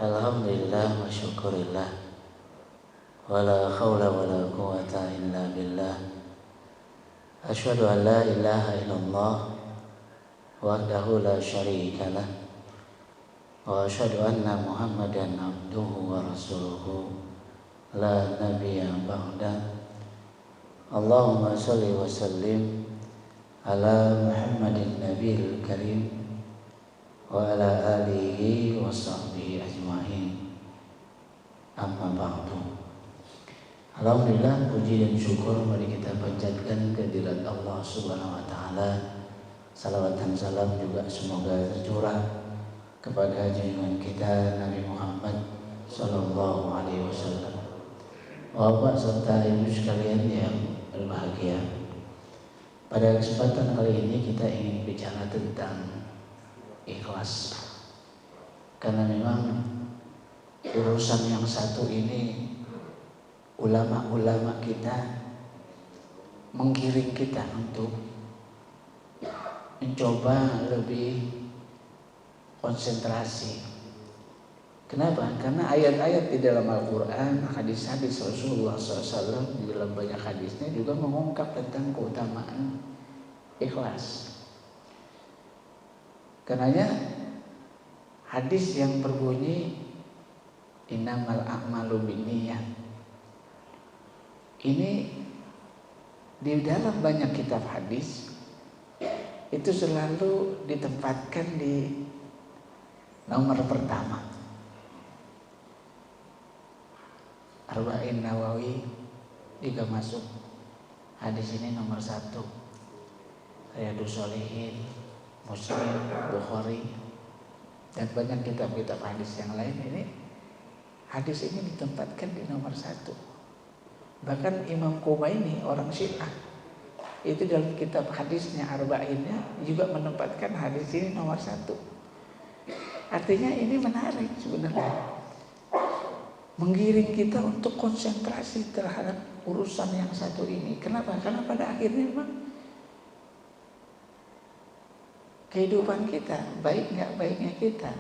Alhamdulillah wa syukurillah wa la hawla wa la quwata illa billah. Asyhadu an la ilaha illallah wahdahu la syarika lah wa asyhadu anna Muhammadan abduhu wa rasuluhu la nabiyya ba'da. Allahumma shalli wa sallim ala Muhammadin nabiyil karim wa ala alihi wa sahbihi ajma'in. Amma ba'du. Alhamdulillah, puji dan syukur mari kita panjatkan kehadirat Allah Subhanahu wa taala. Salawat dan salam juga semoga tercurah kepada junjungan kita Nabi Muhammad sallallahu alaihi wasallam. Bapak serta ibu sekalian yang berbahagia, pada kesempatan kali ini kita ingin bicara tentang ikhlas. Karena memang urusan yang satu ini ulama-ulama kita menggiring kita untuk mencoba lebih konsentrasi. Kenapa? Karena ayat-ayat di dalam Al-Quran, hadis-hadis Rasulullah SAW di dalam banyak hadisnya juga mengungkap tentang keutamaan ikhlas. Karenanya hadis yang berbunyi innamal a'malu binniyat ini di dalam banyak kitab hadis itu selalu ditempatkan di nomor pertama. Arba'in Nawawi juga masuk hadis ini nomor 1. Riyadhus Shalihin, Muslim, Bukhari, dan banyak kitab-kitab hadis yang lain ini hadis ini ditempatkan di nomor 1. Bahkan Imam Khomeini orang Syiah itu dalam kitab hadisnya Arba'innya juga menempatkan hadis ini nomor 1. Artinya ini menarik sebenarnya, menggiring kita untuk konsentrasi terhadap urusan yang satu ini. Kenapa? Karena pada akhirnya memang kehidupan kita, baik nggak baiknya kita,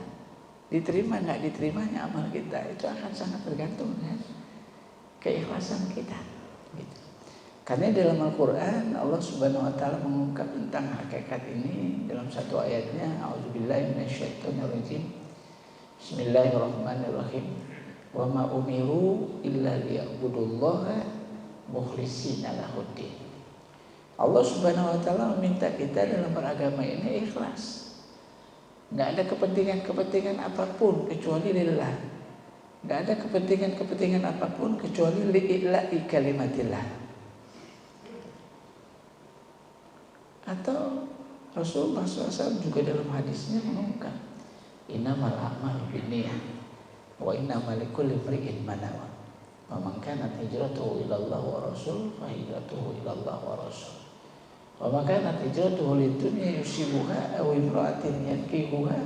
diterima nggak diterimanya amal kita, itu akan sangat tergantung dengan keikhlasan kita. Gitu. Karena dalam Al-Quran Allah Subhanahu Wa Taala mengungkap tentang hakikat ini dalam satu ayatnya. A'udzubillahi minasyaitonirrajim. Bismillahirrahmanirrahim. Wa ma umiru illa liya'budullaha mukhlishina lahuddin. Allah Subhanahu wa taala meminta kita dalam beragama ini ikhlas. Enggak ada kepentingan-kepentingan apapun kecuali lillah. Enggak ada kepentingan-kepentingan apapun kecuali li'illa'i kalimatillah. Atau Rasulullah SAW juga dalam hadisnya mengungkap innamal a'malu binniyat wa innamal likulli imri'in ma nawa. Wa man kanat hijratuhu ila Allah wa rasul fa hijratuhu ila Allah wa rasul. Wa man kanat hijratuhu lidunya yusibuha aw imra'atin yankihuha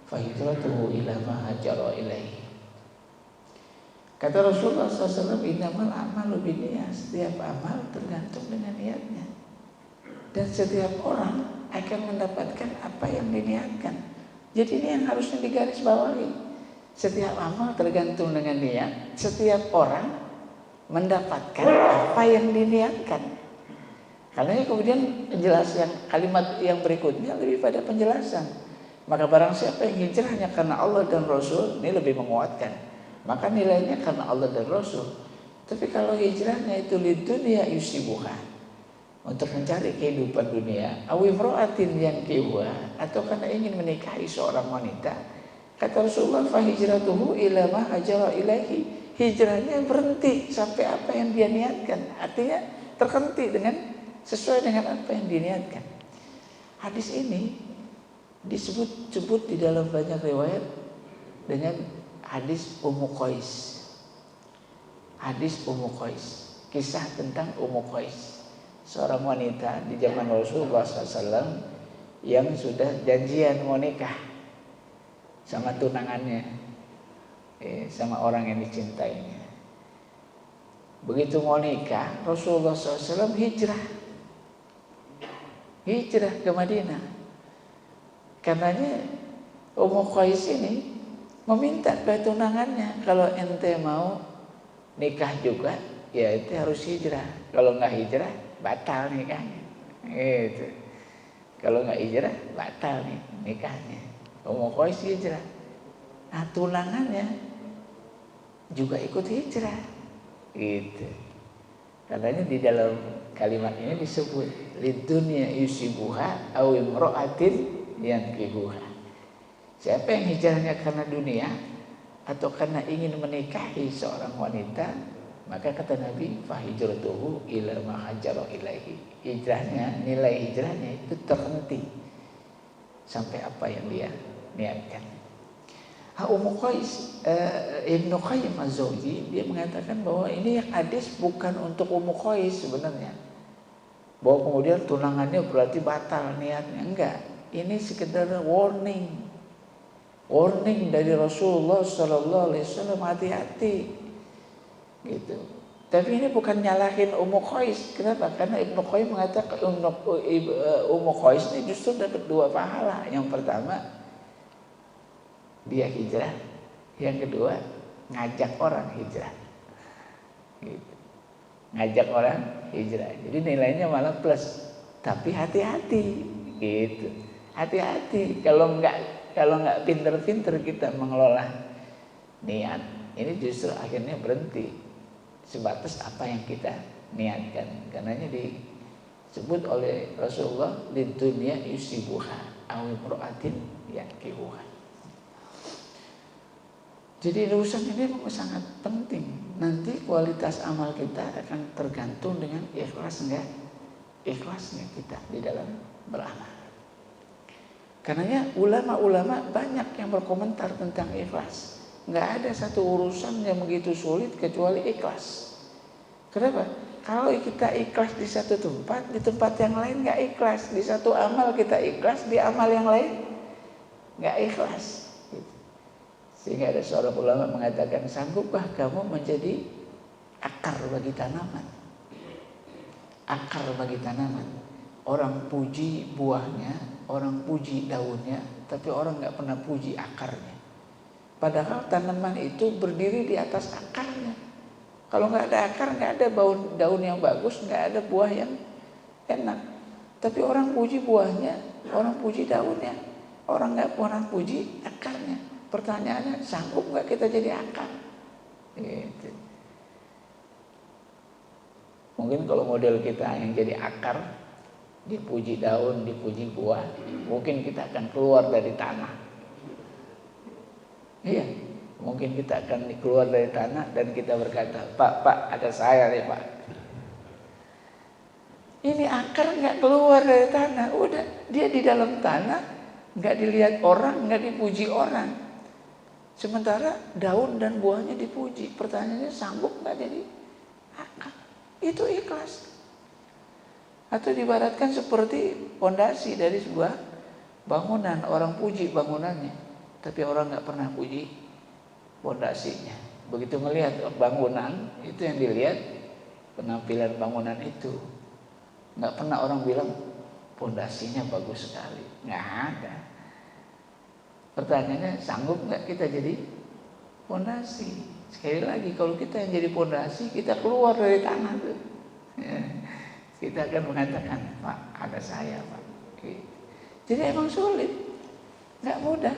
fa hijratuhu ila ma hajara ilaihi. Kata Rasulullah SAW, innamal a'malu binniyat, setiap amal tergantung dengan niatnya. Dan setiap orang akan mendapatkan apa yang diniatkan. Jadi ini yang harusnya digarisbawahi. Setiap amal tergantung dengan niat. Setiap orang mendapatkan apa yang diniatkan. Karena kemudian penjelasan kalimat yang berikutnya lebih pada penjelasan. Maka barang siapa yang hijrahnya karena Allah dan Rasul, ini lebih menguatkan. Maka nilainya karena Allah dan Rasul. Tapi kalau hijrahnya itu lidunya yusibuha, untuk mencari kehidupan dunia, awimro'atin yang kiwa, atau karena ingin menikahi seorang wanita, kata Rasulullah, fa hijratuhu ila ma hajara ilaihi, hijrahnya berhenti sampai apa yang dia niatkan. Artinya terhenti dengan sesuai dengan apa yang diniatkan. Hadis ini disebut-sebut di dalam banyak riwayat dengan hadis Ummu Qais. Hadis Ummu Qais, kisah tentang Ummu Qais, seorang wanita di zaman Rasulullah SAW yang sudah janjian mau nikah sama tunangannya, sama orang yang dicintainya. Begitu mau nikah, Rasulullah SAW hijrah ke Madinah. Karenanya Ummu Qais ini meminta ke tunangannya, kalau ente mau nikah juga, ya ente harus hijrah. Kalau nggak hijrah, batal nikahnya. Gitu. Kalau nggak hijrah, batal nih nikahnya. Mau kois hijrah. Nah tunangannya juga ikut hijrah. Gitu. Katanya di dalam kalimat ini disebut lidunya yusibuha aw imra'atin yankihuha. Siapa yang hijrahnya karena dunia atau karena ingin menikahi seorang wanita, maka kata Nabi fahijratuhu ila ma hajara ilaihi. Hijrahnya, nilai hijrahnya itu terhenti sampai apa yang dia niatkan. Ummu Qais, Ibnu Qayyim Az-Zawji, dia mengatakan bahwa ini yang hadis bukan untuk Ummu Qais sebenarnya. Bahwa kemudian tunangannya berarti batal niatnya, enggak. Ini sekedar warning. Warning dari Rasulullah sallallahu alaihi wasallam, hati-hati. Gitu. Tapi ini bukan nyalahin Ummu Qais. Kenapa? Karena Ibnu Qayyim mengatakan Ummu Qais ini justru dapat 2 pahala. Yang pertama, dia hijrah. Yang kedua, ngajak orang hijrah. Gitu. Ngajak orang hijrah. Jadi nilainya malah plus. Tapi hati-hati. Gitu. Hati-hati. Kalau nggak pinter-pinter kita mengelola niat, ini justru akhirnya berhenti sebatas apa yang kita niatkan. Karenanya disebut oleh Rasulullah di dunia yusibuha aw imra'atin yankihuha. Jadi urusan ini memang sangat penting. Nanti kualitas amal kita akan tergantung dengan ikhlasnya kita di dalam beramal. Karenanya ulama-ulama banyak yang berkomentar tentang ikhlas. Nggak ada satu urusan yang begitu sulit kecuali ikhlas. Kenapa? Kalau kita ikhlas di satu tempat, di tempat yang lain nggak ikhlas. Di satu amal kita ikhlas, di amal yang lain nggak ikhlas. Sehingga ada seorang ulama mengatakan, sanggupkah kamu menjadi akar bagi tanaman? Akar bagi tanaman. Orang puji buahnya, orang puji daunnya, tapi orang nggak pernah puji akarnya. Padahal tanaman itu berdiri di atas akarnya. Kalau nggak ada akar, nggak ada daun yang bagus, nggak ada buah yang enak. Tapi orang puji buahnya, orang puji daunnya, orang nggak pernah puji akarnya. Pertanyaannya, sanggup nggak kita jadi akar? Gitu. Mungkin kalau model kita yang jadi akar, dipuji daun, dipuji buah, mungkin kita akan keluar dari tanah. Iya, mungkin kita akan keluar dari tanah dan kita berkata, Pak, ada saya nih Pak. Ini akar nggak keluar dari tanah, udah dia di dalam tanah, nggak dilihat orang, nggak dipuji orang. Sementara daun dan buahnya dipuji. Pertanyaannya, sanggup nggak jadi akar? Itu ikhlas. Atau diibaratkan seperti fondasi dari sebuah bangunan. Orang puji bangunannya, tapi orang nggak pernah puji fondasinya. Begitu melihat bangunan, itu yang dilihat penampilan bangunan itu. Nggak pernah orang bilang fondasinya bagus sekali. Nggak ada. Pertanyaannya, sanggup nggak kita jadi fondasi? Sekali lagi, kalau kita yang jadi fondasi, kita keluar dari tanah tuh. Ya. Kita akan mengatakan, Pak, ada saya Pak. Jadi emang sulit, nggak mudah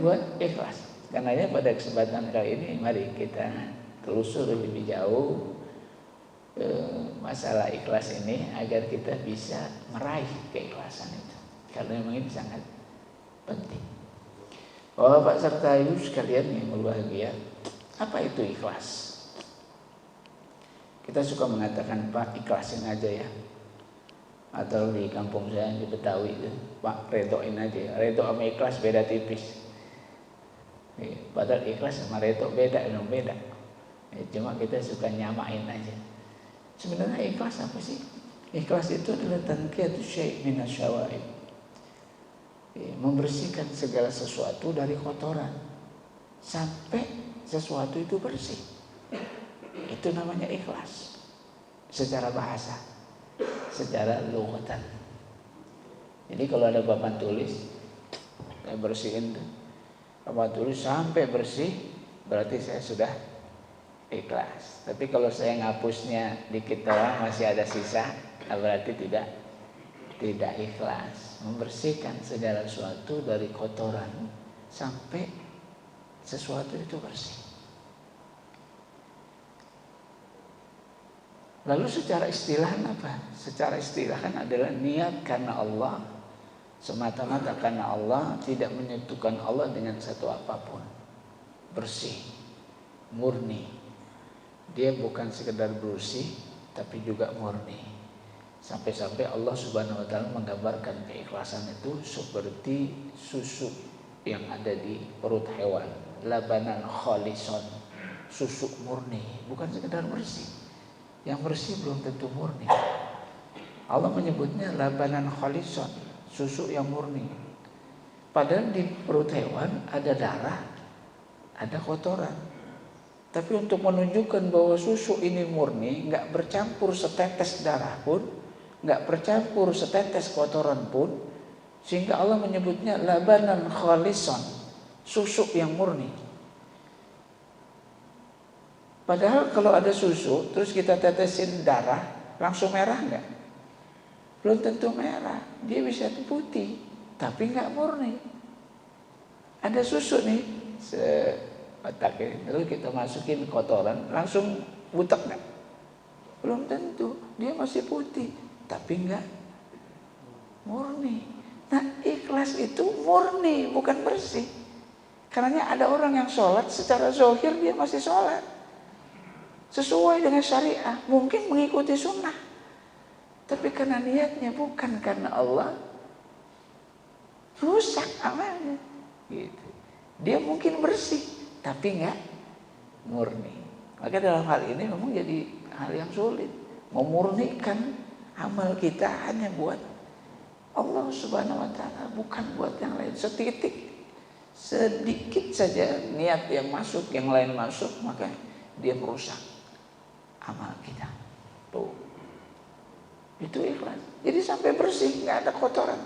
buat ikhlas. Karenanya pada kesempatan kali ini, mari kita telusuri lebih jauh masalah ikhlas ini agar kita bisa meraih keikhlasan itu. Karena memang ini sangat penting. Bapak serta ibu sekalian yang berbahagia, apa itu ikhlas? Kita suka mengatakan, Pak, ikhlasin aja ya. Atau di kampung saya di Betawi itu, Pak, redoin aja. Redo sama ikhlas beda tipis. Padahal ikhlas sama redo beda. Cuma kita suka nyamain aja. Sebenarnya ikhlas apa sih? Ikhlas itu adalah tanqiyatu syai' minasyawaib. Membersihkan segala sesuatu dari kotoran sampai sesuatu itu bersih. Itu namanya ikhlas secara bahasa, secara lughatan. Jadi kalau ada papan tulis, saya bersihin tuh. Apa tulis sampai bersih, berarti saya sudah ikhlas. Tapi kalau saya ngapusnya dikit doang masih ada sisa, berarti tidak ikhlas. Membersihkan segala sesuatu dari kotoran sampai sesuatu itu bersih. Lalu secara istilah apa? Secara istilah kan adalah niat karena Allah, semata-mata karena Allah, tidak menyatukan Allah dengan satu apapun. Bersih, murni. Dia bukan sekedar bersih, tapi juga murni. Sampai-sampai Allah Subhanahu wa taala menggambarkan keikhlasan itu seperti susu yang ada di perut hewan, labanan khalison, susu murni, bukan sekedar bersih. Yang bersih belum tentu murni. Allah menyebutnya labanan khalison, susu yang murni. Padahal di perut hewan ada darah, ada kotoran. Tapi untuk menunjukkan bahwa susu ini murni, nggak bercampur setetes darah pun, nggak bercampur setetes kotoran pun, sehingga Allah menyebutnya labanan khalison, susu yang murni. Padahal kalau ada susu, terus kita tetesin darah, langsung merah nggak? Belum tentu merah, dia bisa putih, tapi nggak murni. Ada susu nih, otaknya, lalu kita masukin kotoran, langsung butek nggak? Belum tentu, dia masih putih, tapi nggak murni. Nah, ikhlas itu murni, bukan bersih. Karena ada orang yang sholat secara zahir dia masih sholat sesuai dengan syariah, mungkin mengikuti sunnah, tapi karena niatnya bukan karena Allah, rusak amalnya. Gitu. Dia mungkin bersih, tapi nggak murni. Maka dalam hal ini memang jadi hal yang sulit, memurnikan amal kita hanya buat Allah Subhanahu wa taala, bukan buat yang lain. Sedikit saja niat yang masuk, yang lain masuk, maka dia merusak amal kita. Tuh. Itu ikhlas. Jadi sampai bersih, nggak ada kotoran.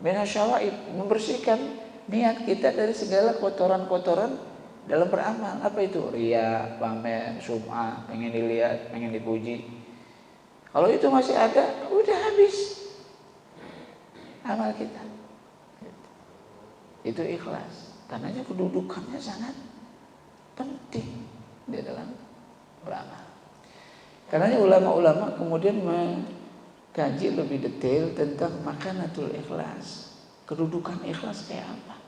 Minasyawaib, membersihkan niat kita dari segala kotoran-kotoran dalam beramal. Apa itu? Riya, pamer, sum'ah, pengen dilihat, pengen dipuji. Kalau itu masih ada, udah habis amal kita. Itu ikhlas. Karenanya kedudukannya sangat penting di dalam beramal. Karenanya ulama-ulama kemudian mengkaji lebih detail tentang makanatul ikhlas. Kedudukan ikhlas kayak apa?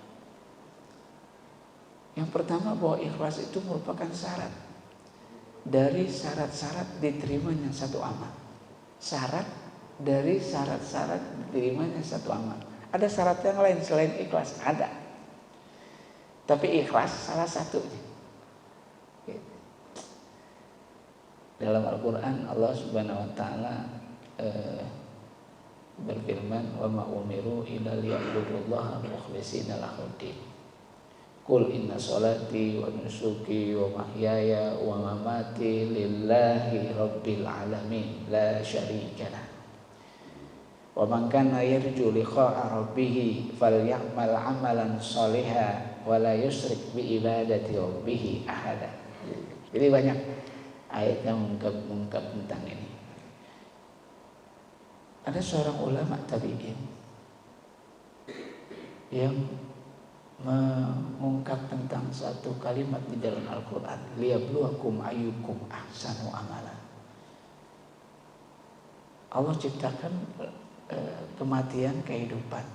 Yang pertama, bahwa ikhlas itu merupakan syarat dari syarat-syarat diterimanya satu amal. Syarat dari syarat-syarat diterimanya satu amal. Ada syarat yang lain selain ikhlas? Ada. Tapi ikhlas salah satunya. Dalam Al-Quran Allah Subhanahu wa taala berfirman, wa ma umiru illa liya'budullaha mukhlishina lahuddin. Qul inna sholati wa nusuki wa mahyaya wa mamati lillahi rabbil alamin la syarika lah. Wa man kana yarju liqa'a rabbih falyamal 'amalan shalihan wa la yusyrik bi ibadati rabbih ahada. Jadi banyak ayat yang mengungkap tentang ini. Ada seorang ulama tabi'in yang mengungkap tentang satu kalimat di dalam Al-Quran, liyabluwakum ayyukum ahsanu amalan. Allah ciptakan kematian, kehidupan.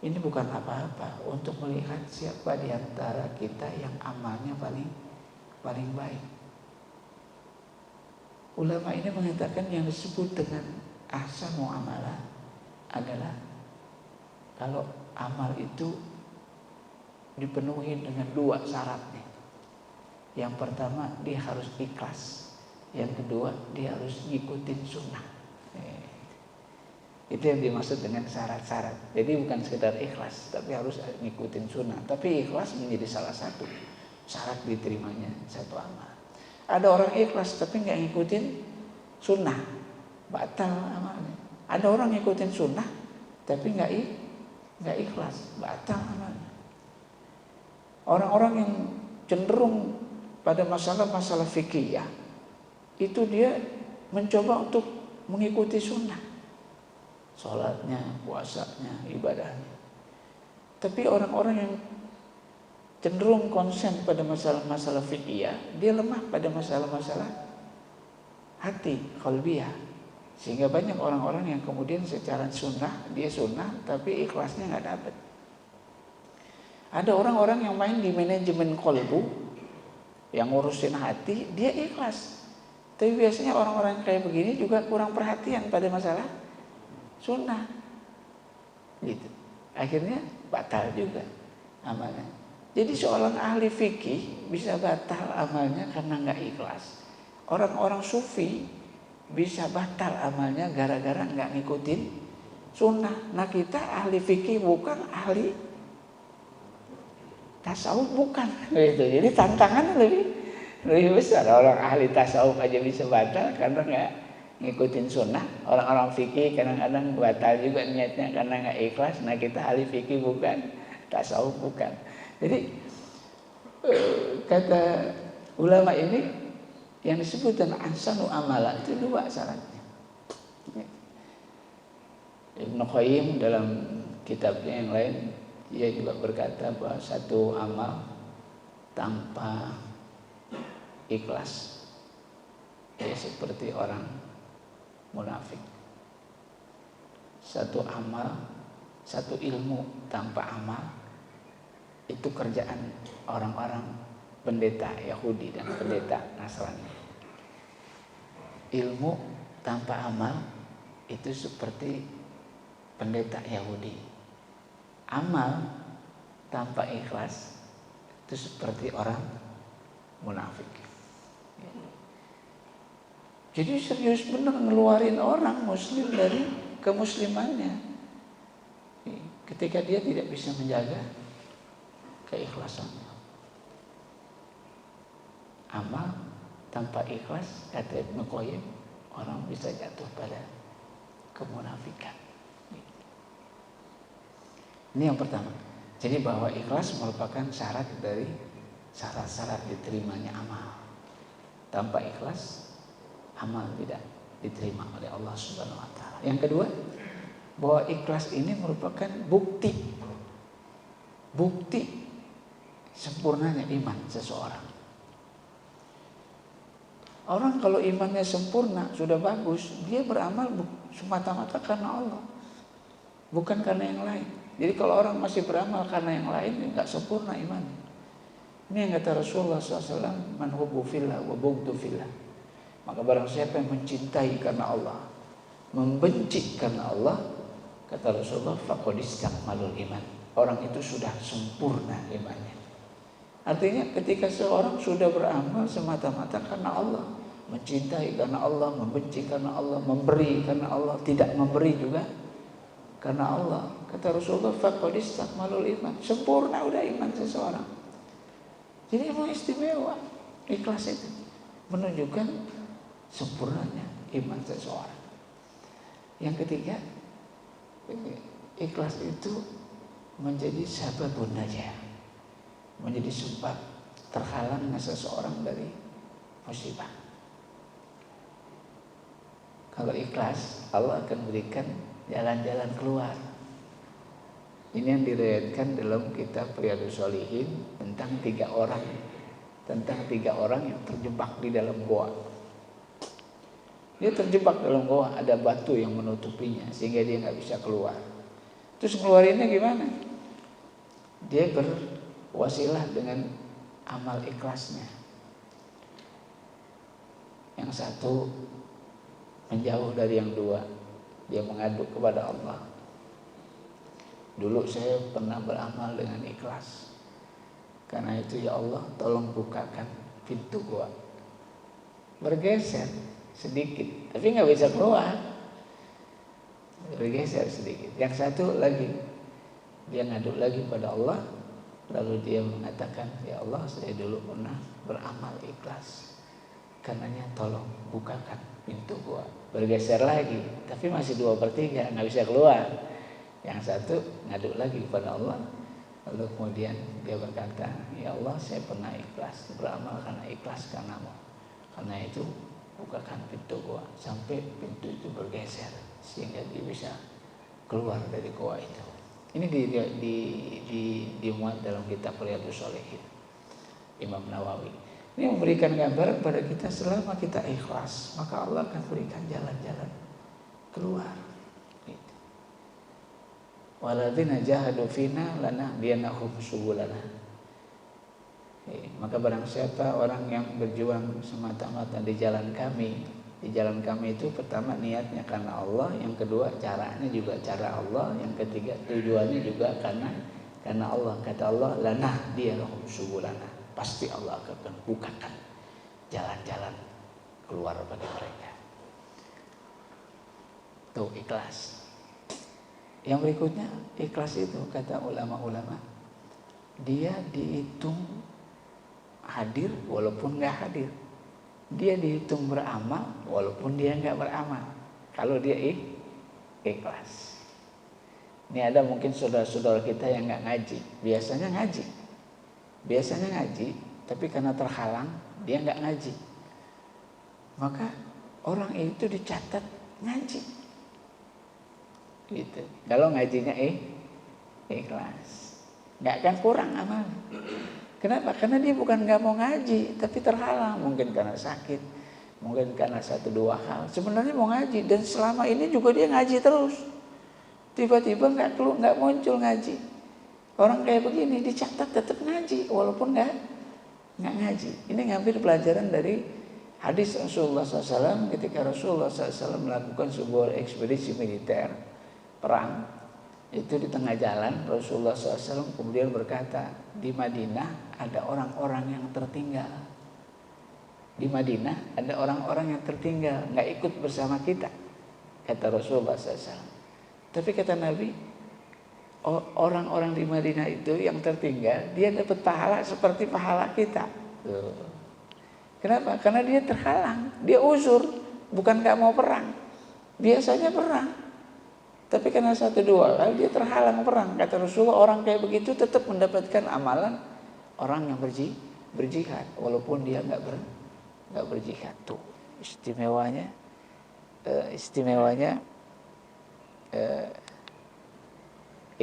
Ini bukan apa-apa, untuk melihat siapa di antara kita yang amalnya paling baik. Ulama ini mengatakan yang disebut dengan ahsanu amalan adalah kalau amal itu dipenuhi dengan dua syarat nih. Yang pertama, dia harus ikhlas. Yang kedua, dia harus ngikutin sunnah. Itu yang dimaksud dengan syarat-syarat. Jadi bukan sekedar ikhlas, tapi harus ngikutin sunnah. Tapi ikhlas menjadi salah satu syarat diterimanya satu amal. Ada orang ikhlas tapi nggak ngikutin sunnah, batal amalnya. Ada orang ngikutin sunnah tapi nggak ikhlas, batal amalnya. Orang-orang yang cenderung pada masalah-masalah fikih ya, itu dia mencoba untuk mengikuti sunnah, sholatnya, puasanya, ibadahnya. Tapi orang-orang yang cenderung konsen pada masalah-masalah fikih ya, dia lemah pada masalah-masalah hati, qalbiyah. Sehingga banyak orang-orang yang kemudian secara sunnah, dia sunnah tapi ikhlasnya nggak dapat. Ada orang-orang yang main di manajemen kolbu, yang ngurusin hati, dia ikhlas. Tapi biasanya orang-orang kayak begini juga kurang perhatian pada masalah sunnah, gitu. Akhirnya batal juga amalnya. Jadi seorang ahli fikih bisa batal amalnya karena nggak ikhlas. Orang-orang sufi bisa batal amalnya gara-gara nggak ngikutin sunnah. Nah kita ahli fikih bukan ahli tasawuf, bukan gitu. Jadi tantangannya lebih besar. Orang ahli tasawuf aja bisa batal karena nggak ngikutin sunnah. Orang-orang fikih kadang-kadang batal juga niatnya karena nggak ikhlas. Nah kita ahli fikih bukan, tasawuf bukan. Jadi kata ulama ini yang disebut dengan ahsanu amala itu dua syaratnya. Ibnu Qayyim dalam kitabnya yang lain dia juga berkata bahwa satu amal tanpa ikhlas ya seperti orang munafik. Satu amal, satu ilmu tanpa amal itu kerjaan orang-orang pendeta Yahudi dan pendeta Nasrani. Ilmu tanpa amal itu seperti pendeta Yahudi. Amal tanpa ikhlas itu seperti orang munafik. Jadi serius benar ngeluarin orang muslim dari kemuslimannya ketika dia tidak bisa menjaga keikhlasannya. Amal tanpa ikhlas, kata Ibnu Qayyim, orang bisa jatuh pada kemunafikan. Ini yang pertama. Jadi bahwa ikhlas merupakan syarat dari syarat-syarat diterimanya amal. Tanpa ikhlas, amal tidak diterima oleh Allah Subhanahu wa taala. Yang kedua, bahwa ikhlas ini merupakan bukti sempurnanya iman seseorang. Orang kalau imannya sempurna, sudah bagus, dia beramal semata-mata karena Allah, bukan karena yang lain. Jadi kalau orang masih beramal karena yang lain, nggak sempurna imannya. Ini yang kata Rasulullah SAW, man hubbu fillah wa bughdu fillah. Maka barang siapa yang mencintai karena Allah, membenci karena Allah, kata Rasulullah, faqad istakmalul iman. Orang itu sudah sempurna imannya. Artinya ketika seorang sudah beramal semata-mata karena Allah, mencintai karena Allah, membenci karena Allah, memberi karena Allah, tidak memberi juga karena Allah, kata Rasulullah, faqad istakmalul iman. Sempurna udah iman seseorang. Jadi emang istimewa ikhlas itu, menunjukkan sempurnanya iman seseorang. Yang ketiga, ikhlas itu menjadi sababun najah, menjadi sebab terhalangnya seseorang dari musibah. Kalau ikhlas, Allah akan berikan jalan-jalan keluar. Ini yang diriwayatkan dalam kitab Riyadhus Shalihin tentang tiga orang yang terjebak di dalam goa. Dia terjebak dalam goa, ada batu yang menutupinya sehingga dia nggak bisa keluar. Terus keluarinnya gimana? Dia berwasilah dengan amal ikhlasnya. Yang satu menjauh dari yang dua, dia mengadu kepada Allah. Dulu saya pernah beramal dengan ikhlas, karena itu ya Allah tolong bukakan pintu gua. Bergeser sedikit, tapi nggak bisa keluar. Bergeser sedikit. Yang satu lagi, dia ngadu lagi pada Allah. Lalu dia mengatakan, ya Allah saya dulu pernah beramal ikhlas, karenanya tolong bukakan pintu gua. Bergeser lagi, tapi masih 2/3 nggak bisa keluar. Yang satu ngadu lagi kepada Allah, Lalu kemudian dia berkata, ya Allah, saya pernah ikhlas beramal karena ikhlas karenamu. Karena itu bukakan pintu gua, sampai pintu itu bergeser sehingga dia bisa keluar dari gua itu. Ini dimuat dalam kitab Riyadhus Shalihin Imam Nawawi. Ini memberikan gambaran pada kita, selama kita ikhlas, maka Allah akan berikan jalan-jalan keluar. Gitu. Waladzina jahadu fina lanahdiyannahum subulana. Maka barang siapa orang yang berjuang semata-mata di jalan kami, di jalan kami itu pertama niatnya karena Allah, yang kedua caranya juga cara Allah, yang ketiga tujuannya juga karena Allah. Kata Allah, lanahdiyannahum subulana. Pasti Allah akan bukakan jalan-jalan keluar bagi mereka. Tuh ikhlas. Yang berikutnya, ikhlas itu kata ulama-ulama, dia dihitung hadir walaupun nggak hadir. Dia dihitung beramal walaupun dia nggak beramal. Kalau dia ikhlas. Ini ada mungkin saudara-saudara kita yang nggak ngaji. Biasanya ngaji, tapi karena terhalang dia nggak ngaji. Maka orang itu dicatat ngaji. Gitu. Kalau ngajinya ikhlas, nggak akan kurang amal. Kenapa? Karena dia bukan nggak mau ngaji, tapi terhalang, mungkin karena sakit, mungkin karena satu dua hal. Sebenarnya mau ngaji, dan selama ini juga dia ngaji terus. Tiba-tiba nggak muncul ngaji. Orang kayak begini dicatat tetap ngaji, walaupun nggak ngaji. Ini ngambil pelajaran dari hadis Rasulullah SAW ketika Rasulullah SAW melakukan sebuah ekspedisi militer perang. Itu di tengah jalan Rasulullah SAW kemudian berkata, di Madinah ada orang-orang yang tertinggal. Di Madinah ada orang-orang yang tertinggal, nggak ikut bersama kita, kata Rasulullah SAW. Tapi kata Nabi, orang-orang di Madinah itu yang tertinggal, dia dapat pahala seperti pahala kita. Kenapa? Karena dia terhalang, dia uzur, bukan nggak mau perang. Biasanya perang, tapi karena satu dua kali dia terhalang perang. Kata Rasulullah, orang kayak begitu tetap mendapatkan amalan orang yang berjihad, walaupun dia nggak berjihad. Tuh istimewanya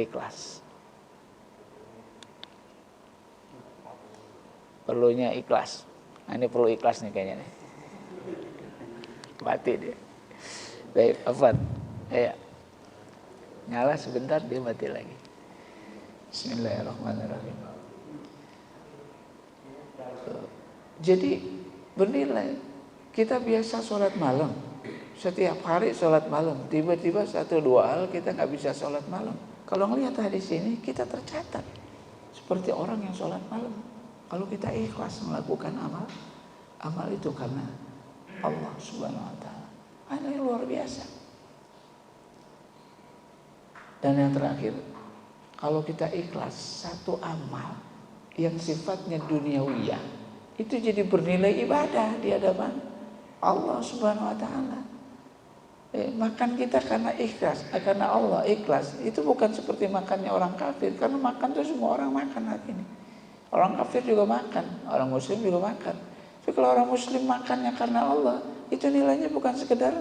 ikhlas. Perlunya ikhlas. Nah, ini perlu ikhlas nih kayaknya nih. Mati dia. Baik, Afwan. Ya. Nyala sebentar dia mati lagi. Bismillahirrahmanirrahim. Jadi bernilai. Kita biasa sholat malam. Setiap hari sholat malam. Tiba-tiba satu dua hal kita nggak bisa sholat malam. Kalau ngelihat hadis ini kita tercatat seperti orang yang sholat malam. Kalau kita ikhlas melakukan amal itu karena Allah Subhanahu Wa Taala. Ini luar biasa. Dan yang terakhir, kalau kita ikhlas satu amal yang sifatnya duniawiyah, itu jadi bernilai ibadah di hadapan Allah Subhanahu Wa Taala. Makan kita karena ikhlas, karena Allah ikhlas. Itu bukan seperti makannya orang kafir, karena makan itu semua orang makan hari ini. Orang kafir juga makan, orang muslim juga makan. Tapi kalau orang muslim makannya karena Allah, itu nilainya bukan sekedar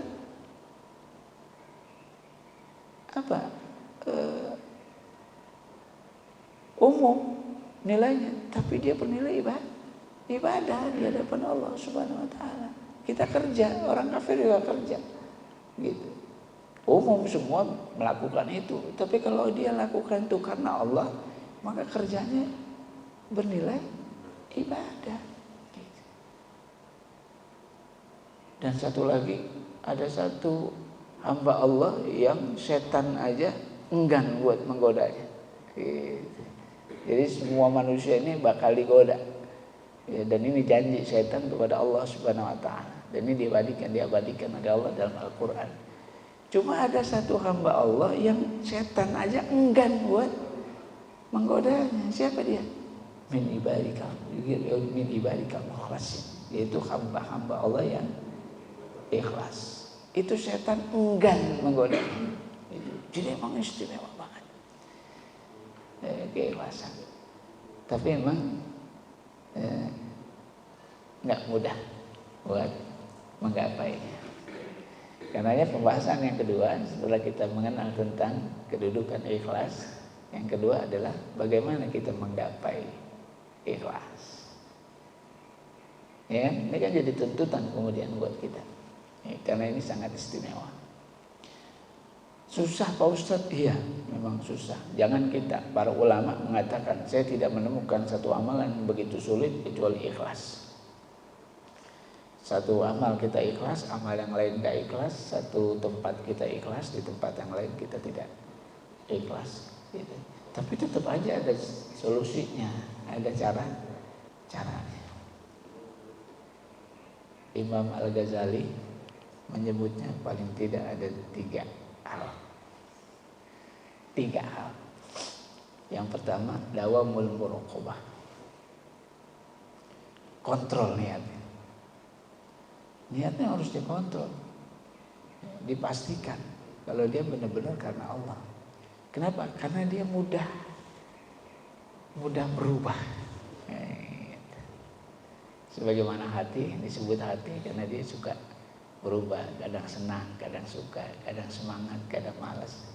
umum nilainya, tapi dia bernilai ibadah di hadapan Allah Subhanahu Wa Taala. Kita kerja, orang kafir juga kerja, gitu. Umum semua melakukan itu, tapi kalau dia lakukan itu karena Allah, maka kerjanya bernilai ibadah. Gitu. Dan satu lagi, ada satu hamba Allah yang setan aja enggan buat menggodanya. Gitu. Jadi semua manusia ini bakal digoda. Ya, dan ini janji setan kepada Allah Subhanahu Wa Taala. Dan ini diabadikan oleh Allah dalam Al-Quran. Cuma ada satu hamba Allah yang setan aja enggan buat menggodanya. Siapa dia? Min ibadikal mukhlasin. Yaitu hamba-hamba Allah yang ikhlas. Itu setan enggan menggodanya. Jadi emang istimewa banget. keikhlasan. Tapi memang nggak mudah buat menggapainya. Karenanya pembahasan yang kedua setelah kita mengenal tentang kedudukan ikhlas, yang kedua adalah bagaimana kita menggapai ikhlas. Ya, ini kan jadi tuntutan kemudian buat kita. Ya, karena ini sangat istimewa. Susah Pak Ustadz? Iya, memang susah. Jangan kita, para ulama mengatakan, saya tidak menemukan satu amalan begitu sulit kecuali ikhlas. Satu amal kita ikhlas, amal yang lain gak ikhlas. Satu tempat kita ikhlas, di tempat yang lain kita tidak ikhlas. Gitu. Tapi tetap aja ada solusinya, ada caranya. Imam Al-Ghazali menyebutnya paling tidak ada 3 hal. 3 hal. Yang pertama, dawamul muraqabah. Kontrol niatnya. Niatnya harus dikontrol. Dipastikan kalau dia benar-benar karena Allah. Kenapa? Karena dia mudah berubah. Sebagaimana hati, disebut hati karena dia suka berubah, kadang senang, kadang suka, kadang semangat, kadang malas.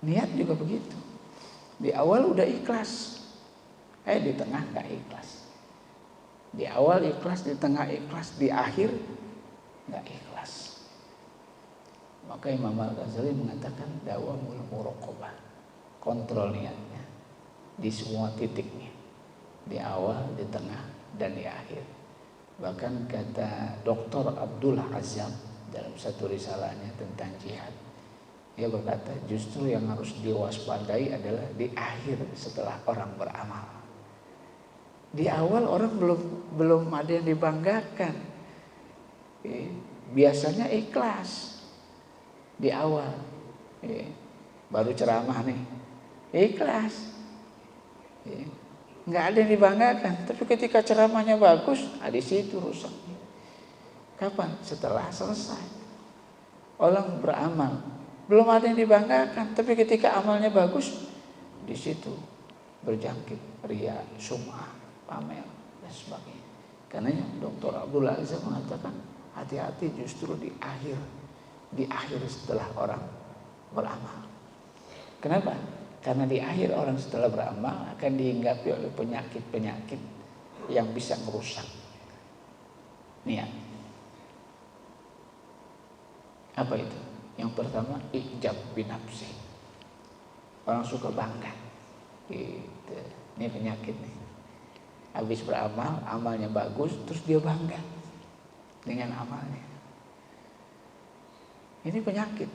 Niat juga begitu. Di awal udah ikhlas, di tengah gak ikhlas. Di awal ikhlas, di tengah ikhlas, di akhir gak ikhlas. Maka Imam Al-Ghazali mengatakan dawamul muraqabah, kontrol niatnya di semua titiknya, di awal, di tengah, dan di akhir. Bahkan kata Dr. Abdullah Azzam dalam satu risalahnya tentang jihad, dia berkata justru yang harus diwaspadai adalah di akhir setelah orang beramal. Di awal orang belum ada yang dibanggakan. Biasanya ikhlas di awal. Baru ceramah nih, ikhlas. Nggak ada yang dibanggakan, tapi ketika ceramahnya bagus, di situ rusaknya. Kapan? Setelah selesai. Orang beramal, belum ada yang dibanggakan, tapi ketika amalnya bagus, di situ berjangkit ria, sum'ah, pamer, dan sebagainya. Karenanya Dr. Abdullah Aziz mengatakan, hati-hati justru di akhir setelah orang beramal. Kenapa? Karena di akhir orang setelah beramal akan dihinggapi oleh penyakit-penyakit yang bisa merusak niat. Apa itu? Yang pertama, ijab binafsi. Orang suka bangga. Gitu. Ini penyakit nih. Habis beramal, amalnya bagus, terus dia bangga dengan amalnya. Ini penyakit.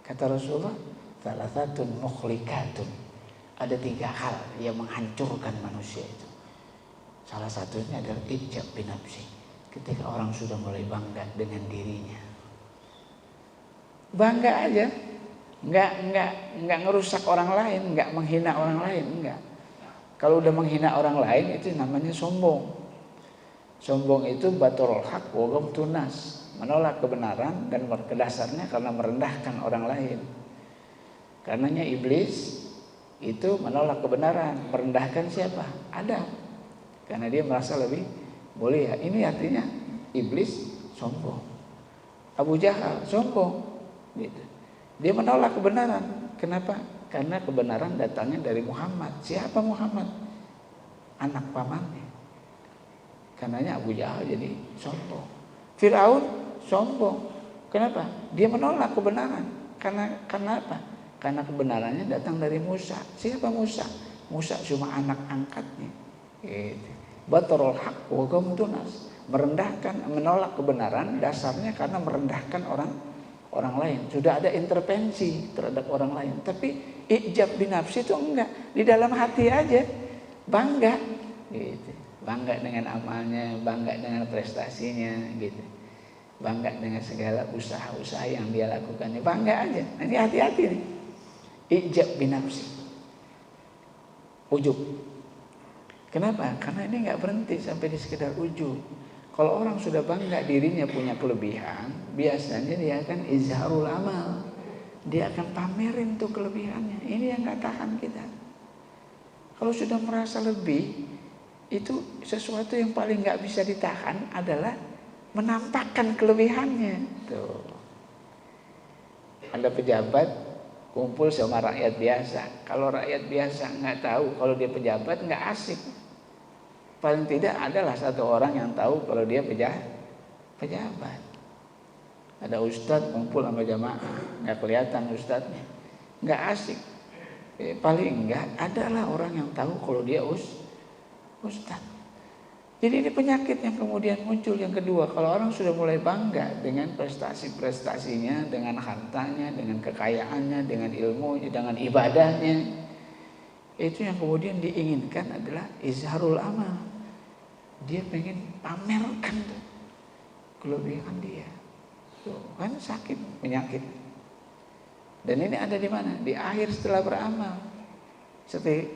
Kata Rasulullah, salasatun mukhlikatun. Ada 3 hal yang menghancurkan manusia itu. Salah satunya adalah ijab binafsi. Ketika orang sudah mulai bangga dengan dirinya. Bangga aja. Enggak ngerusak orang lain, enggak menghina orang lain, enggak. Kalau udah menghina orang lain itu namanya sombong. Sombong itu batorul haq wa ghamtun nas, menolak kebenaran dan berdasarnya karena merendahkan orang lain. Karenanya iblis itu menolak kebenaran, merendahkan siapa? Adam. Karena dia merasa lebih mulia. Ini artinya iblis sombong. Abu Jahal sombong. Gitu. Dia menolak kebenaran. Kenapa? Karena kebenaran datangnya dari Muhammad. Siapa Muhammad? Anak pamannya. Karenanya Abu Jahal jadi sombong. Fir'aun sombong. Kenapa? Dia menolak kebenaran. Karena apa? Karena kebenarannya datang dari Musa. Siapa Musa? Musa cuma anak angkatnya. Gitu. Batarul haq wa ghamtun nas. Merendahkan, menolak kebenaran dasarnya karena merendahkan orang lain. Sudah ada intervensi terhadap orang lain. Tapi ijab binafsi itu enggak. Di dalam hati aja bangga. Gitu. Bangga dengan amalnya, bangga dengan prestasinya, gitu. Bangga dengan segala usaha-usaha yang dia lakukan. Bangga aja. Nanti hati-hati nih. Ijab binafsi, ujub. Kenapa? Karena ini nggak berhenti sampai di sekedar ujub. Kalau orang sudah bangga dirinya punya kelebihan, biasanya dia akan izharul amal. Dia akan pamerin tuh kelebihannya. Ini yang nggak tahan kita. Kalau sudah merasa lebih, itu sesuatu yang paling nggak bisa ditahan adalah menampakkan kelebihannya. Tuh. Ada pejabat kumpul sama rakyat biasa. Kalau rakyat biasa nggak tahu kalau dia pejabat, nggak asik. Paling tidak adalah satu orang yang tahu kalau dia pejabat. Ada ustadz kumpul sama jamaah, nggak kelihatan ustadznya, nggak asik. Paling enggak adalah orang yang tahu kalau dia ustadz. Jadi ini penyakit yang kemudian muncul yang kedua. Kalau orang sudah mulai bangga dengan prestasi-prestasinya, dengan hartanya, dengan kekayaannya, dengan ilmunya, dengan ibadahnya, itu yang kemudian diinginkan adalah izharul amal. Dia pengen pamerkan kelebihan dia. Tuh, kan sakit, penyakit. Dan ini ada di mana? Di akhir setelah beramal.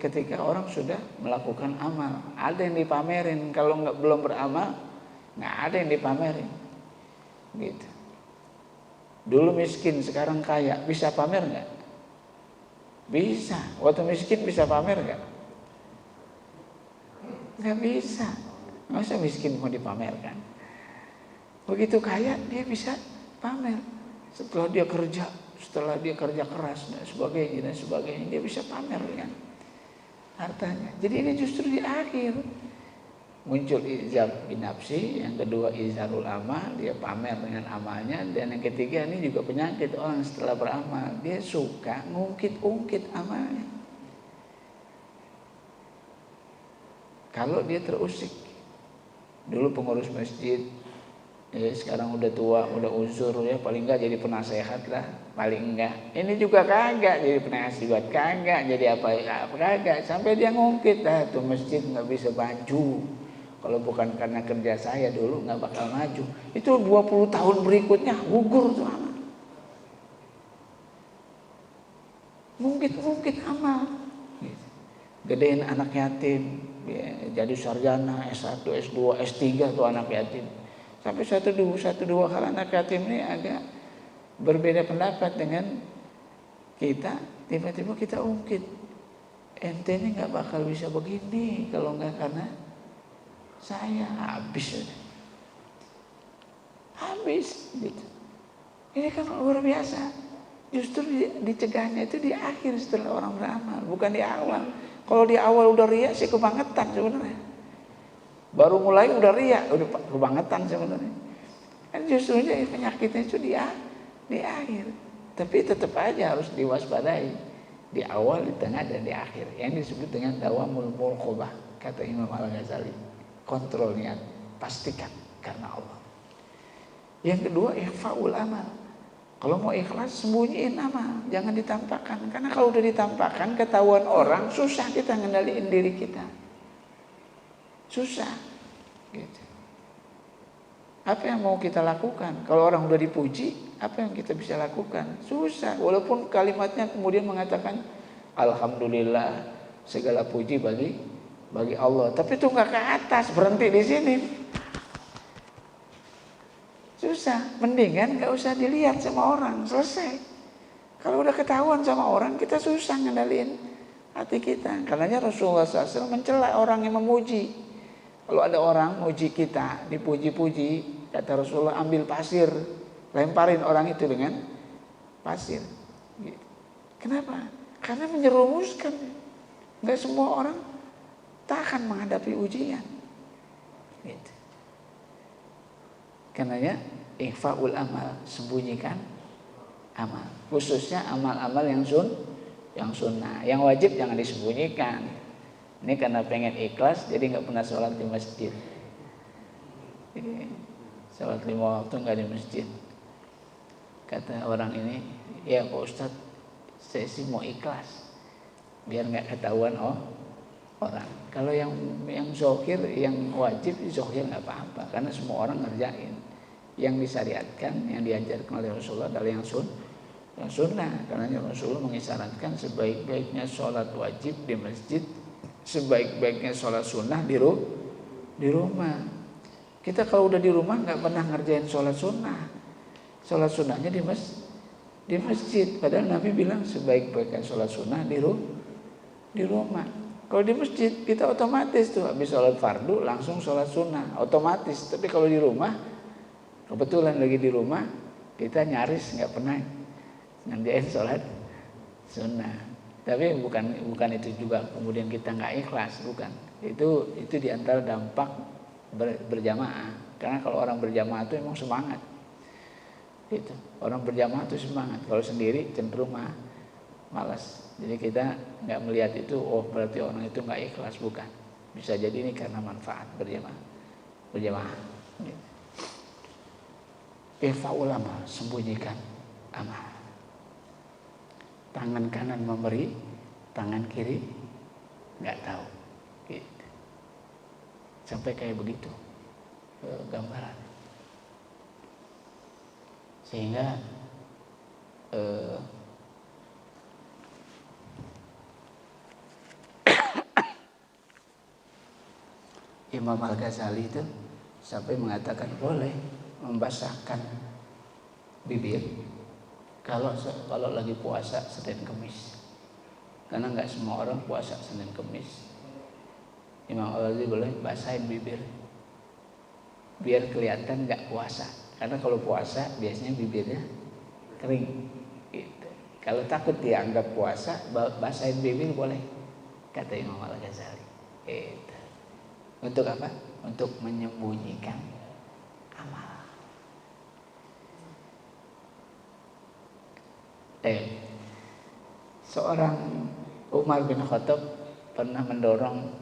Ketika orang sudah melakukan amal, ada yang dipamerin. Kalau belum beramal, nggak ada yang dipamerin. Gitu. Dulu miskin, sekarang kaya, bisa pamer nggak? Bisa. Waktu miskin bisa pamer nggak? Nggak bisa. Masa miskin mau dipamerkan? Begitu kaya dia bisa pamer. Setelah dia kerja keras dan sebagainya, dia bisa pamer kan hartanya. Jadi ini justru di akhir muncul izhar binafsi, yang kedua izharul amal, dia pamer dengan amalnya, dan yang ketiga ini juga penyakit orang setelah beramal, dia suka ngungkit-ungkit amalnya. Kalau dia terusik, dulu pengurus masjid, ya sekarang udah tua, udah uzur ya, paling enggak jadi penasehat lah, paling enggak. Ini juga kagak jadi penasehat, kagak jadi apa kagak, sampai dia ngungkit, tuh masjid nggak bisa maju. Kalau bukan karena kerja saya dulu nggak bakal maju. Itu 20 tahun berikutnya gugur tuh amal. Ngungkit amal. Gedein anak yatim, ya, jadi sarjana S1, S2, S3 tuh anak yatim. Sampai satu dua hal anak yatim ini agak berbeda pendapat dengan kita. Tiba-tiba kita ungkit, ente ini nggak bakal bisa begini kalau nggak karena saya, habis gitu. Ini kan luar biasa. Justru dicegahnya itu di akhir setelah orang beramal, bukan di awal. Kalau di awal udah riya sih kebangetan sebenarnya. Baru mulai udah riya, udah kebangetan sebenarnya. Kan justru penyakitnya itu di akhir. Tapi tetap aja harus diwaspadai. Di awal, di tengah, dan di akhir. Yang disebut dengan dawamul muraqabah, kata Imam Al-Ghazali. Kontrol niat, pastikan karena Allah. Yang kedua, ikhfaul amal. Kalau mau ikhlas, sembunyiin amal, jangan ditampakkan. Karena kalau udah ditampakkan, ketahuan orang, susah kita ngendaliin diri kita. Susah gitu. Apa yang mau kita lakukan? Kalau orang udah dipuji, apa yang kita bisa lakukan? Susah. Walaupun kalimatnya kemudian mengatakan alhamdulillah, segala puji bagi Allah, tapi itu nggak ke atas, berhenti di sini. Susah. Mendingan nggak usah dilihat sama orang, selesai. Kalau udah ketahuan sama orang, kita susah ngendaliin hati kita. Karenanya Rasulullah SAW mencela orang yang memuji. Kalau ada orang muji kita, dipuji-puji, kata Rasulullah, ambil pasir, lemparin orang itu dengan pasir. Kenapa? Karena menjerumuskan. Nggak semua orang tahan menghadapi ujian. Gitu. Karenanya ikhfaul amal, sembunyikan amal. Khususnya amal-amal yang sunnah. Yang wajib jangan disembunyikan. Ini karena pengen ikhlas, jadi nggak pernah sholat di masjid. Sholat 5 waktu nggak di masjid. Kata orang ini, ya Pak Ustadz, saya sih mau ikhlas, biar nggak ketahuan orang. Kalau yang zohir, yang wajib zohir nggak apa-apa, karena semua orang ngerjain. Yang disyariatkan, yang diajarkan oleh Rasulullah adalah yang sunnah. Karena Rasulullah mengisyaratkan sebaik-baiknya sholat wajib di masjid, sebaik-baiknya sholat sunnah di rumah. Kita kalau udah di rumah nggak pernah ngerjain sholat sunnah. Sholat sunnahnya di masjid. Padahal Nabi bilang sebaik-baiknya sholat sunnah di rumah. Kalau di masjid kita otomatis tuh habis sholat fardu langsung sholat sunnah, otomatis. Tapi kalau di rumah, kebetulan lagi di rumah, kita nyaris nggak pernah ngerjain sholat sunnah. Tapi bukan itu juga kemudian kita nggak ikhlas, bukan. Itu di antara dampak berjamaah. Karena kalau orang berjamaah itu emang semangat. Itu orang berjamaah itu semangat. Kalau sendiri cenderung malas. Jadi kita nggak melihat itu, oh berarti orang itu nggak ikhlas, bukan. Bisa jadi ini karena manfaat berjamaah. Ikhfa ulama, sembunyikan amal. Tangan kanan memberi, tangan kiri nggak tahu. Gitu. Sampai kayak begitu gambaran. Sehingga Imam Al-Ghazali itu sampai mengatakan boleh membasahkan bibir kalau lagi puasa Senin Kemis, karena nggak semua orang puasa Senin Kemis. Imam Al-Ghazali boleh basahin bibir biar kelihatan nggak puasa, karena kalau puasa biasanya bibirnya kering gitu. Kalau takut dianggap puasa, basahin bibir boleh, kata Imam Al-Ghazali gitu. Untuk apa? Untuk menyembunyikan amal. Seorang Umar bin Khattab pernah mendorong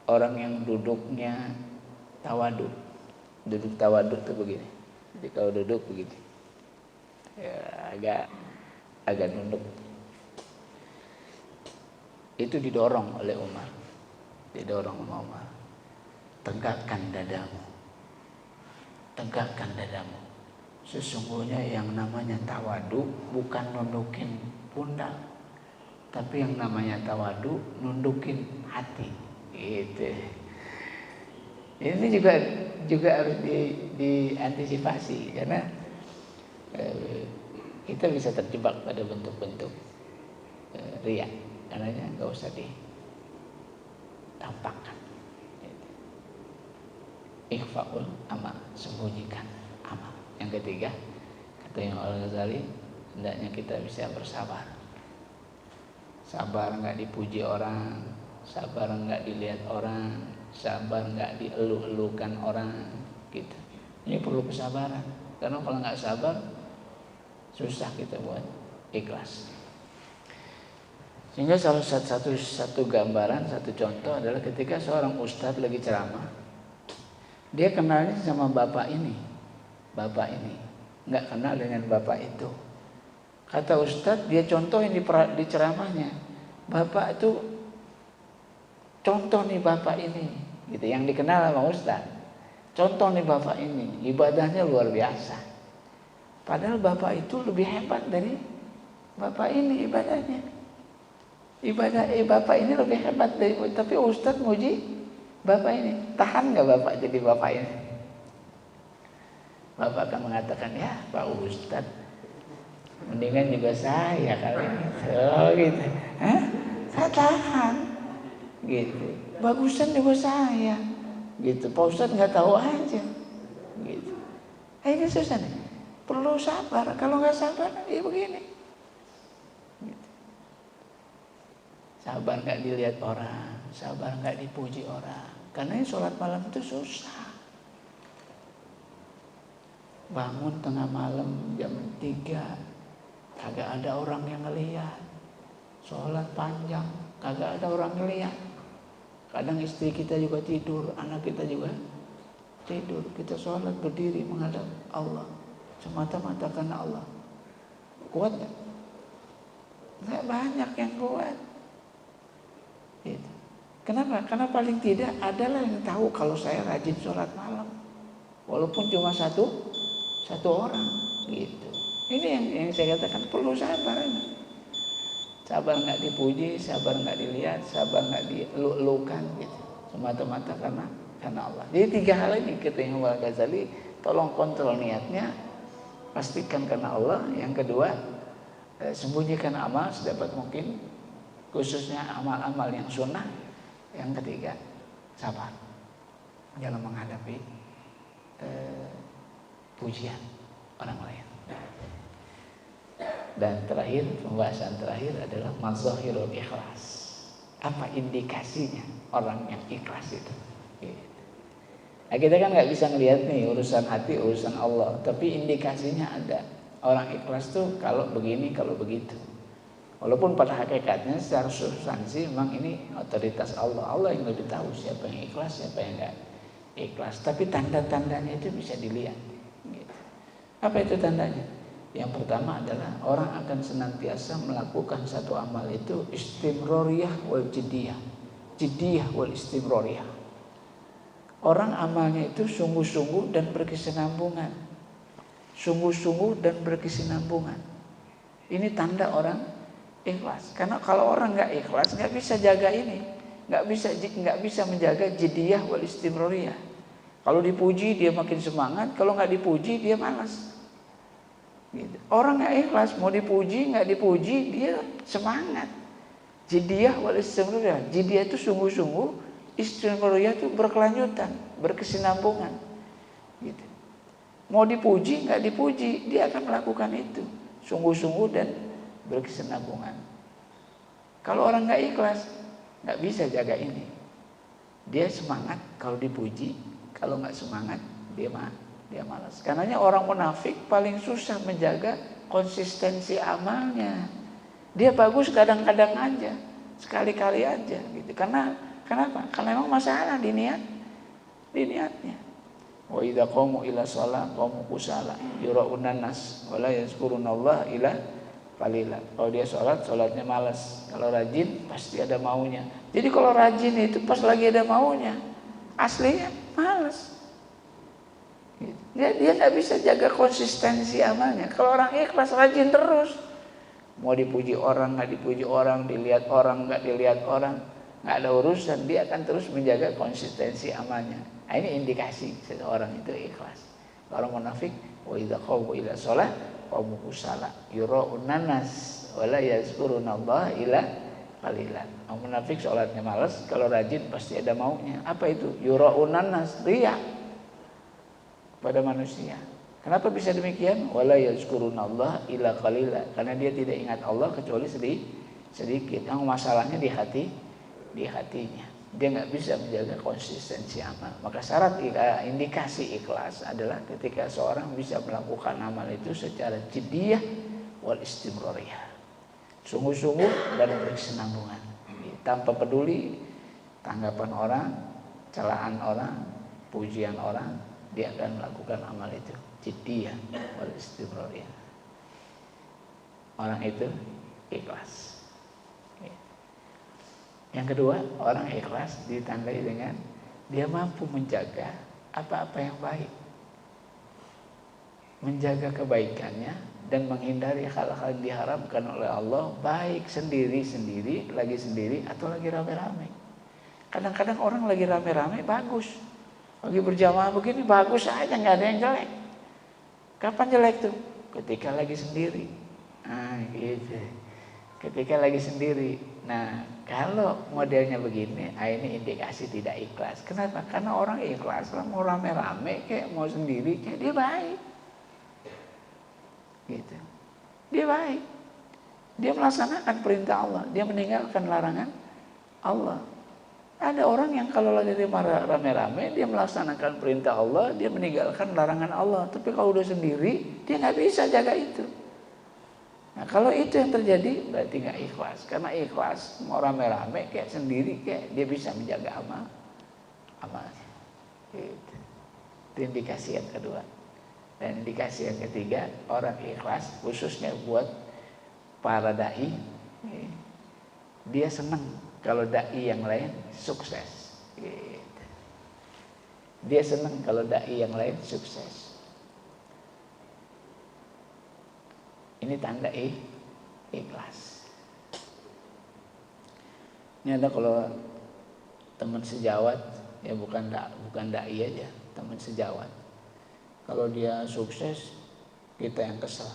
orang yang duduknya tawaduk. Duduk tawaduk itu begini. Jadi kalau duduk begini, ya, agak nunduk. Itu didorong oleh Umar. Didorong oleh Umar. Tegakkan dadamu. Tegakkan dadamu. Sesungguhnya yang namanya tawadu bukan nundukin pundak, tapi yang namanya tawadu nundukin hati. Gitu. Ini juga harus diantisipasi, karena kita bisa terjebak pada bentuk-bentuk riya, karena nggak usah ditampakkan. Ikhfa'ul amal, sembunyikan amal. Yang ketiga, kata Imam Al-Ghazali, hendaknya kita bisa bersabar. Sabar nggak dipuji orang, sabar nggak dilihat orang, sabar nggak dieluh-elukan orang, gitu. Ini perlu kesabaran, karena kalau nggak sabar, susah kita buat ikhlas. Sehingga salah satu gambaran, satu contoh adalah ketika seorang ustadz lagi ceramah, dia kenalnya sama bapak ini, nggak kenal dengan bapak itu. Kata ustadz, dia contohin di ceramahnya, bapak itu contoh nih bapak ini, gitu, yang dikenal sama ustadz. Contoh nih bapak ini, ibadahnya luar biasa. Padahal bapak itu lebih hebat dari bapak ini ibadahnya. Bapak ini lebih hebat dari, tapi ustadz muji bapak ini. Tahan nggak bapak jadi bapak ini? Bapak akan mengatakan, ya Pak Ustadz, mendingan juga saya kali ini. Oh gitu. Hah? Saya tahan. Gitu. Bagusan juga saya. Gitu. Pak Ustadz nggak tahu aja. Gitu. Ini susah nih. Perlu sabar. Kalau nggak sabar, ya begini. Gitu. Sabar nggak dilihat orang, sabar nggak dipuji orang. Karena sholat malam itu susah. Bangun tengah malam jam 3, kagak ada orang yang ngelihat. Sholat panjang, kagak ada orang ngelihat. Kadang istri kita juga tidur, anak kita juga tidur. Kita sholat berdiri menghadap Allah, semata-mata karena Allah. Kuat gak? Gak banyak yang kuat. Gitu. Kenapa? Karena paling tidak adalah yang tahu kalau saya rajin sholat malam, walaupun cuma satu orang, gitu. Ini yang saya katakan perlu sabar. Sabar nggak dipuji, sabar nggak dilihat, sabar nggak dielu-elukan, gitu. Semata-mata karena Allah. Jadi 3 hal ini kata Imam Al-Ghazali, tolong kontrol niatnya, pastikan karena Allah. Yang kedua, sembunyikan amal sedapat mungkin. khususnya amal-amal yang sunnah. Yang ketiga, sabar dalam menghadapi pujian orang lain. Dan terakhir, pembahasan terakhir adalah mazahirul ikhlas. Apa indikasinya orang yang ikhlas itu? Nah, kita kan nggak bisa ngelihat nih urusan hati, urusan Allah, tapi indikasinya ada. Orang ikhlas tuh kalau begini, kalau begitu. Walaupun pada hakikatnya secara substansi memang ini otoritas Allah. Allah yang lebih tahu siapa yang ikhlas, siapa yang enggak ikhlas. Tapi tanda-tandanya itu bisa dilihat. Gitu. Apa itu tandanya? Yang pertama adalah orang akan senantiasa melakukan satu amal itu istimroriyah wal jiddiyah. Jiddiyah wal istimroriyah. Orang amalnya itu sungguh-sungguh dan berkesinambungan. Sungguh-sungguh dan berkesinambungan. Ini tanda orang ikhlas. Karena kalau orang nggak ikhlas nggak bisa jaga ini, nggak bisa menjaga jiddiyah wal istimroriyah. Kalau dipuji dia makin semangat, kalau nggak dipuji dia malas. Gitu. Orang nggak ikhlas, mau dipuji nggak dipuji dia semangat. Jiddiyah wal istimroriyah. Jiddiyah itu sungguh-sungguh, istimroriyah itu berkelanjutan, berkesinambungan. Gitu. Mau dipuji nggak dipuji dia akan melakukan itu, sungguh-sungguh dan berkesinambungan. Kalau orang nggak ikhlas nggak bisa jaga ini. Dia semangat kalau dipuji, kalau nggak semangat dia malas. Karenanya orang munafik paling susah menjaga konsistensi amalnya. Dia bagus kadang-kadang aja, sekali-kali aja gitu. Kenapa? Karena memang masalah di niatnya. Wa idza qamu ila shalah qamu kusala yura'unan nas wa la yazkurunallaha illa qalilan. Kalau dia sholatnya malas. Kalau rajin pasti ada maunya. Jadi kalau rajin itu pas lagi ada maunya, aslinya malas. Dia nggak bisa jaga konsistensi amalnya. Kalau orang ikhlas rajin terus, mau dipuji orang nggak dipuji orang, dilihat orang nggak dilihat orang, nggak ada urusan, dia akan terus menjaga konsistensi amalnya. Nah, ini indikasi seseorang itu ikhlas. Orang munafik, wa idza qamu ila shalah qamu kusala yura'unan nas wa la yazkurunallaha illa qalilan. Orang munafik sholatnya malas, kalau rajin pasti ada maunya. Apa itu? Yura'unan nas, riya pada manusia. Kenapa bisa demikian? Wala yazkurunallaha illa qalila. Karena dia tidak ingat Allah kecuali sedikit. Yang masalahnya di hatinya. Dia nggak bisa menjaga konsistensi amal. Maka syarat indikasi ikhlas adalah ketika seorang bisa melakukan amal itu secara jiddiyah wal istimroriyah. Sungguh-sungguh dan berkesinambungan. Tanpa peduli tanggapan orang, celaan orang, pujian orang, dia akan melakukan amal itu jiddiyah wal istimroriyah. Orang itu ikhlas. Yang kedua, orang ikhlas ditandai dengan dia mampu menjaga apa-apa yang baik, menjaga kebaikannya dan menghindari hal-hal yang diharamkan oleh Allah, baik sendiri-sendiri, lagi sendiri atau lagi rame-rame. Kadang-kadang orang lagi rame-rame bagus, lagi berjamaah begini bagus aja, nggak ada yang jelek. Kapan jelek tuh? Ketika lagi sendiri. Nah, gitu. Ketika lagi sendiri. Nah, kalau modelnya begini, ini indikasi tidak ikhlas. Kenapa? Karena orang ikhlas, mau rame-rame kayak mau sendiri, kayak dia baik. Gitu. Dia baik. Dia melaksanakan perintah Allah, dia meninggalkan larangan Allah. Ada orang yang kalau lagi rame-rame dia melaksanakan perintah Allah, dia meninggalkan larangan Allah. Tapi kalau udah sendiri, dia nggak bisa jaga itu. Nah, kalau itu yang terjadi berarti nggak ikhlas. Karena ikhlas mau rame-rame kayak sendiri, kayak dia bisa menjaga amalnya. Gitu. Itu indikasi yang kedua. Dan indikasi yang ketiga, orang ikhlas khususnya buat para dai, dia senang kalau dai yang lain sukses. Gitu. Dia senang kalau dai yang lain sukses. Ini tanda ikhlas. Ini ada kalau teman sejawat, ya bukan dai aja, teman sejawat. Kalau dia sukses, kita yang kesal.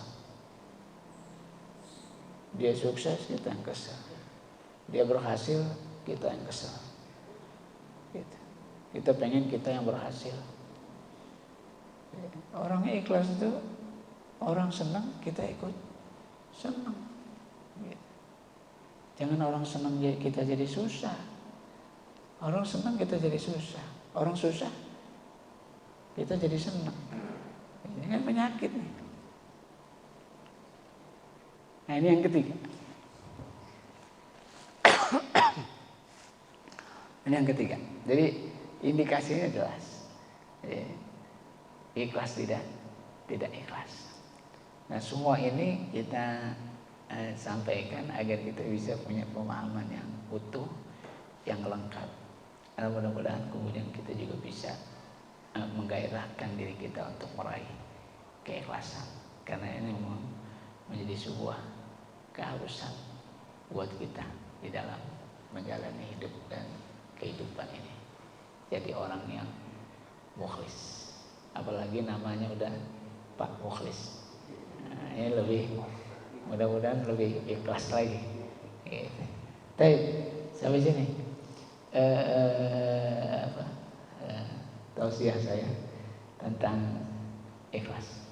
Dia sukses, kita yang kesal. dia berhasil, kita yang kesel. Gitu. Kita pengen kita yang berhasil. Orang ikhlas itu orang senang, kita ikut senang. Gitu. Jangan orang senang kita jadi susah. Orang senang kita jadi susah. Orang susah kita jadi senang. Ini kan penyakit nih. Nah, ini yang ketiga. Ini yang ketiga. Jadi indikasinya jelas. Ikhlas tidak ikhlas. Nah, semua ini kita sampaikan agar kita bisa punya pemahaman yang utuh, yang lengkap. Dan mudah-mudahan kemudian kita juga bisa menggairahkan diri kita untuk meraih keikhlasan. Karena ini menjadi sebuah keharusan buat kita di dalam menjalani hidup dan kehidupan ini. Jadi orang yang mukhlis, apalagi namanya udah Pak Mukhlis. Nah, ini lebih, mudah-mudahan lebih ikhlas lagi. Gitu. Tapi sampai sini tausiah saya tentang ikhlas.